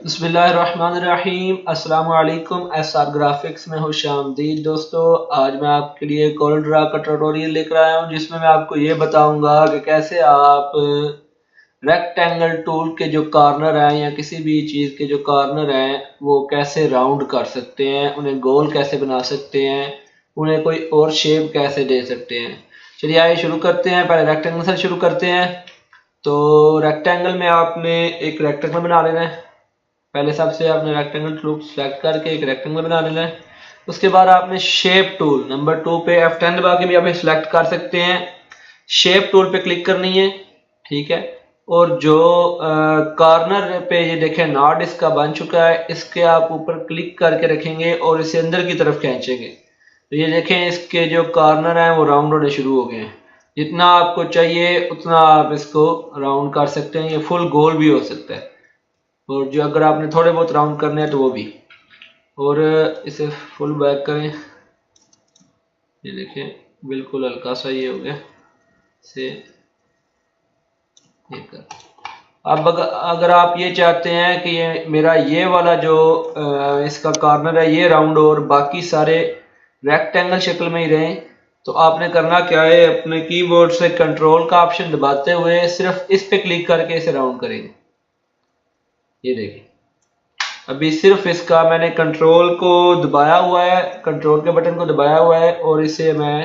बिस्मिल्लाहिर्रहमानिर्रहीम। अस्सलाम वालेकुम। एसआर ग्राफिक्स में खुशामदीद दोस्तों। आज मैं आपके लिए कोल्ड ड्रा का ट्यूटोरियल लेकर आया हूं जिसमें मैं आपको ये बताऊंगा कि कैसे आप रेक्टेंगल टूल के जो कॉर्नर हैं या किसी भी चीज़ के जो कॉर्नर हैं वो कैसे राउंड कर सकते हैं, उन्हें गोल कैसे बना सकते हैं, उन्हें कोई और शेप कैसे दे सकते हैं। चलिए आइए शुरू करते हैं। पहले रेक्टेंगल से शुरू करते हैं। तो रेक्टेंगल में आपने एक रेक्टेंगल बना लेना है। पहले सबसे आपने रेक्टेंगल टूल सेलेक्ट करके एक रेक्टेंगल बना लेना है। उसके बाद आपने शेप टूल नंबर 2 पे F10 दबा के भी आप सिलेक्ट कर सकते हैं। शेप टूल पे क्लिक करनी है, ठीक है। और जो कॉर्नर पे ये देखें नॉट इसका बन चुका है, इसके आप ऊपर क्लिक करके रखेंगे और इसे अंदर की तरफ खींचेंगे तो ये देखें इसके जो कॉर्नर हैं वो राउंड होने शुरू हो गए हैं। जितना आपको चाहिए उतना आप इसको राउंड कर सकते हैं। ये फुल गोल भी हो सकता है और जो अगर आपने थोड़े बहुत राउंड करने हैं तो वो भी। और इसे फुल बैक करें, ये देखें बिल्कुल हल्का सा ये हो गया से ये कर। अब अगर आप ये चाहते हैं कि ये मेरा ये वाला जो इसका कॉर्नर है ये राउंड और बाकी सारे रेक्टेंगल शक्ल में ही रहें, तो आपने करना क्या है, अपने कीबोर्ड से कंट्रोल का ऑप्शन दबाते हुए सिर्फ इस पे क्लिक करके इसे राउंड करेंगे। ये देखिए अभी सिर्फ इसका मैंने कंट्रोल को दबाया हुआ है, कंट्रोल के बटन को दबाया हुआ है और इसे मैं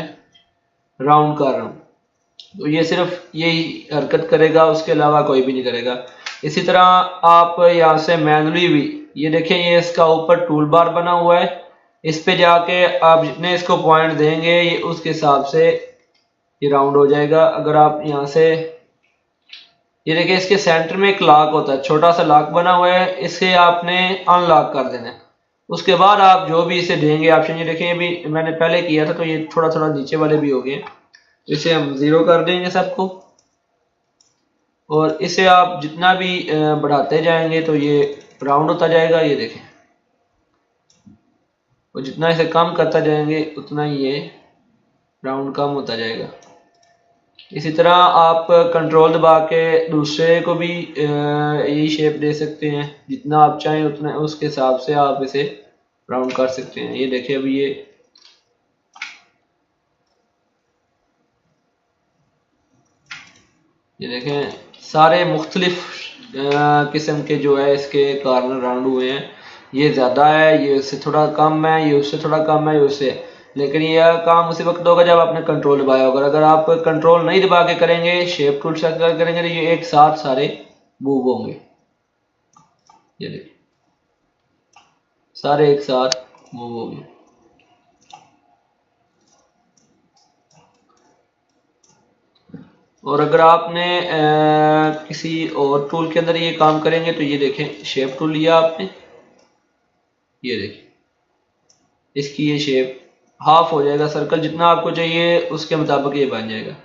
राउंड कर रहा हूँ। तो ये सिर्फ यही हरकत करेगा, उसके अलावा कोई भी नहीं करेगा। इसी तरह आप यहाँ से मैनुअली भी ये देखें, ये इसका ऊपर टूल बार बना हुआ है, इस पे जाके आप जितने इसको पॉइंट देंगे ये उसके हिसाब से ये राउंड हो जाएगा। अगर आप यहाँ से ये देखिए इसके सेंटर में एक लॉक होता है, छोटा सा लॉक बना हुआ है, इसे आपने अनलॉक कर देना है। उसके बाद आप जो भी इसे देंगे ऑप्शन, ये देखिए अभी मैंने पहले किया था तो ये थोड़ा थोड़ा नीचे वाले भी हो गए, इसे हम 0 कर देंगे सबको। और इसे आप जितना भी बढ़ाते जाएंगे तो ये राउंड होता जाएगा, ये देखें। और जितना इसे कम करता जाएंगे उतना ही ये राउंड कम होता जाएगा। इसी तरह आप कंट्रोल दबा के दूसरे को भी यही शेप दे सकते हैं, जितना आप चाहें उतना उसके हिसाब से आप इसे राउंड कर सकते हैं। ये देखिए अभी ये देखें सारे मुख्तलिफ किस्म के जो है इसके कॉर्नर राउंड हुए हैं। ये ज़्यादा है, ये उससे थोड़ा कम है, ये उससे थोड़ा कम है, ये उससे। लेकिन यह काम उसी वक्त होगा जब आपने कंट्रोल दबाया होगा। अगर आप कंट्रोल नहीं दबा के करेंगे, शेप टूल सेलेक्ट करके करेंगे, तो ये एक साथ सारे मूव होंगे। ये देखिए सारे एक साथ मूव होंगे। और अगर आपने किसी और टूल के अंदर ये काम करेंगे तो ये देखें शेप टूल लिया आपने, ये देखिए इसकी ये शेप हाफ हो जाएगा, सर्कल जितना आपको चाहिए उसके मुताबिक ये बन जाएगा।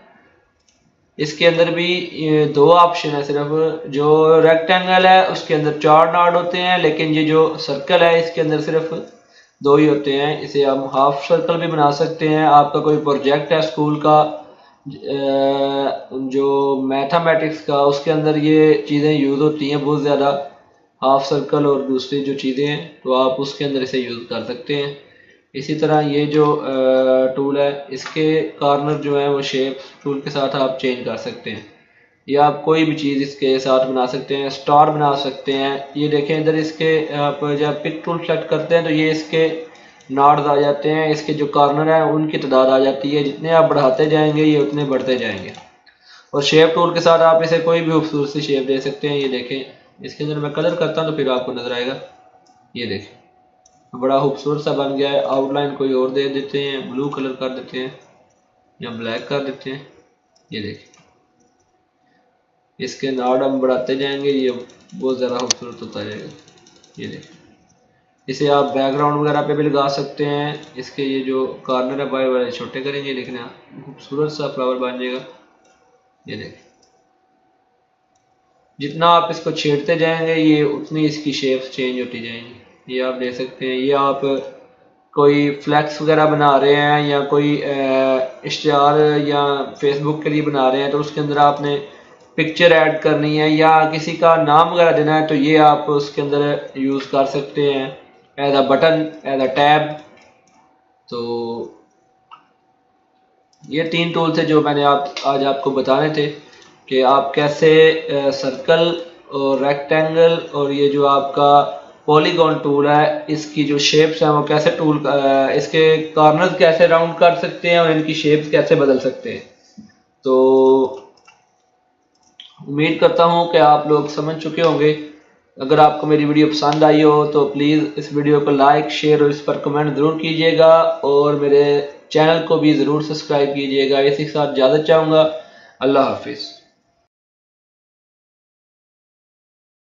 इसके अंदर भी ये दो ऑप्शन है, सिर्फ जो रेक्टेंगल है उसके अंदर 4 नॉट होते हैं, लेकिन ये जो सर्कल है इसके अंदर सिर्फ 2 ही होते हैं। इसे हम हाफ सर्कल भी बना सकते हैं। आपका कोई प्रोजेक्ट है स्कूल का जो मैथमेटिक्स का, उसके अंदर ये चीज़ें यूज़ होती हैं बहुत ज़्यादा, हाफ सर्कल और दूसरी जो चीज़ें हैं, तो आप उसके अंदर इसे यूज़ कर सकते हैं। इसी तरह ये जो टूल है इसके कॉर्नर जो है वो शेप टूल के साथ आप चेंज कर सकते हैं, या आप कोई भी चीज़ इसके साथ बना सकते हैं। स्टार बना सकते हैं। ये देखें इधर इसके आप जब पिक टूल सेलेक्ट करते हैं तो ये इसके नॉड्स आ जाते हैं, इसके जो कॉर्नर हैं उनकी तादाद आ जाती है। जितने आप बढ़ाते जाएंगे ये उतने बढ़ते जाएंगे। और शेप टूल के साथ आप इसे कोई भी खूबसूरत सी शेप दे सकते हैं। ये देखें इसके अंदर मैं कलर करता हूँ तो फिर आपको नजर आएगा। ये देखें बड़ा खूबसूरत सा बन गया है। आउटलाइन कोई और दे देते हैं, ब्लू कलर कर देते हैं या ब्लैक कर देते हैं। ये देखें इसके नॉड हम बढ़ाते जाएंगे, ये बहुत ज़्यादा खूबसूरत होता जाएगा। ये देखें इसे आप बैकग्राउंड वगैरह पे भी लगा सकते हैं। इसके ये जो कॉर्नर है बाय वाले छोटे करेंगे, लेकिन खूबसूरत सा फ्लावर बन जाएगा। ये देखें जितना आप इसको छेड़ते जाएंगे ये उतनी इसकी शेप्स चेंज होती जाएंगी। ये आप देख सकते हैं। ये आप कोई फ्लैक्स वगैरह बना रहे हैं या कोई इश्तिहार या फेसबुक के लिए बना रहे हैं तो उसके अंदर आपने पिक्चर ऐड करनी है या किसी का नाम वगैरह देना है तो ये आप उसके अंदर यूज़ कर सकते हैं as a button, as a tab. तो ये 3 टूल्स है जो मैंने आज आपको बताने थे कि आप कैसे सर्कल और रेक्टेंगल और ये जो आपका पॉलीगॉन टूल है इसकी जो शेप्स हैं वो कैसे इसके कॉर्नर्स कैसे राउंड कर सकते हैं और इनकी शेप्स कैसे बदल सकते हैं। तो उम्मीद करता हूँ कि आप लोग समझ चुके होंगे। अगर आपको मेरी वीडियो पसंद आई हो तो प्लीज़ इस वीडियो को लाइक, शेयर और इस पर कमेंट ज़रूर कीजिएगा और मेरे चैनल को भी ज़रूर सब्सक्राइब कीजिएगा। इसी के साथ इजाज़त चाहूँगा। अल्लाह हाफिज़।